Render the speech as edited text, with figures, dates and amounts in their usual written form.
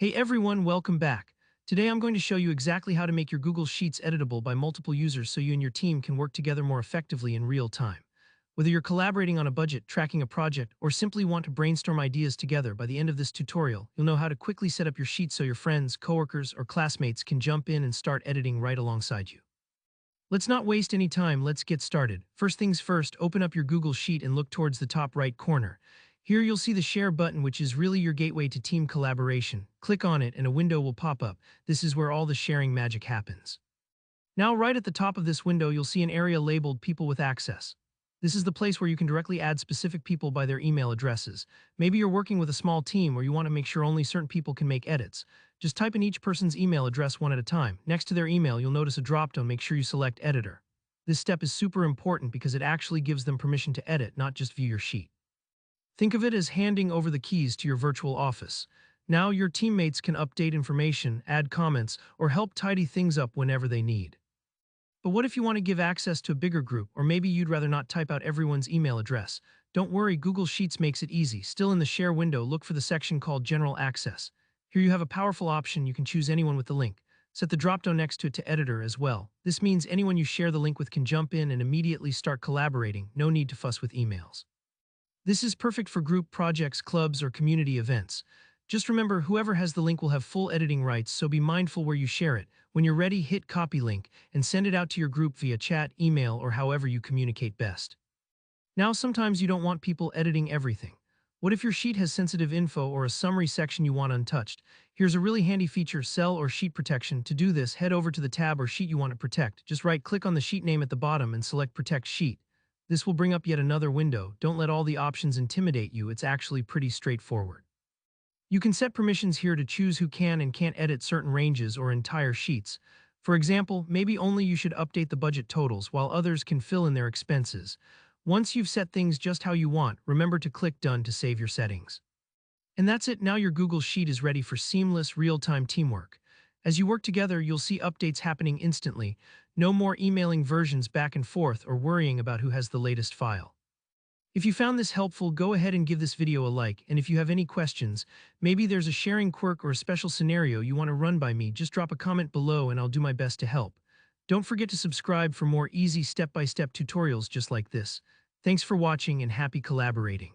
Hey everyone, welcome back. Today I'm going to show you exactly how to make your Google Sheets editable by multiple users so you and your team can work together more effectively in real time. Whether you're collaborating on a budget, tracking a project, or simply want to brainstorm ideas together, by the end of this tutorial, you'll know how to quickly set up your sheets so your friends, coworkers, or classmates can jump in and start editing right alongside you. Let's not waste any time, let's get started. First things first, open up your Google Sheet and look towards the top right corner. Here you'll see the Share button, which is really your gateway to team collaboration. Click on it and a window will pop up. This is where all the sharing magic happens. Now, right at the top of this window, you'll see an area labeled People with Access. This is the place where you can directly add specific people by their email addresses. Maybe you're working with a small team or you want to make sure only certain people can make edits. Just type in each person's email address one at a time. Next to their email, you'll notice a drop-down. Make sure you select Editor. This step is super important because it actually gives them permission to edit, not just view your sheet. Think of it as handing over the keys to your virtual office. Now your teammates can update information, add comments, or help tidy things up whenever they need. But what if you want to give access to a bigger group, or maybe you'd rather not type out everyone's email address? Don't worry, Google Sheets makes it easy. Still in the Share window, look for the section called General Access. Here you have a powerful option. You can choose anyone with the link. Set the drop-down next to it to Editor as well. This means anyone you share the link with can jump in and immediately start collaborating. No need to fuss with emails. This is perfect for group projects, clubs, or community events. Just remember, whoever has the link will have full editing rights, so be mindful where you share it. When you're ready, hit Copy Link and send it out to your group via chat, email, or however you communicate best. Now, sometimes you don't want people editing everything. What if your sheet has sensitive info or a summary section you want untouched? Here's a really handy feature, Cell or Sheet Protection. To do this, head over to the tab or sheet you want to protect. Just right-click on the sheet name at the bottom and select Protect Sheet. This will bring up yet another window. Don't let all the options intimidate you. It's actually pretty straightforward. You can set permissions here to choose who can and can't edit certain ranges or entire sheets. For example, maybe only you should update the budget totals while others can fill in their expenses. Once you've set things just how you want, remember to click Done to save your settings. And that's it. Now your Google Sheet is ready for seamless, real-time teamwork. As you work together, you'll see updates happening instantly. No more emailing versions back and forth or worrying about who has the latest file. If you found this helpful, go ahead and give this video a like, and if you have any questions, maybe there's a sharing quirk or a special scenario you want to run by me, just drop a comment below and I'll do my best to help. Don't forget to subscribe for more easy step-by-step tutorials just like this. Thanks for watching and happy collaborating.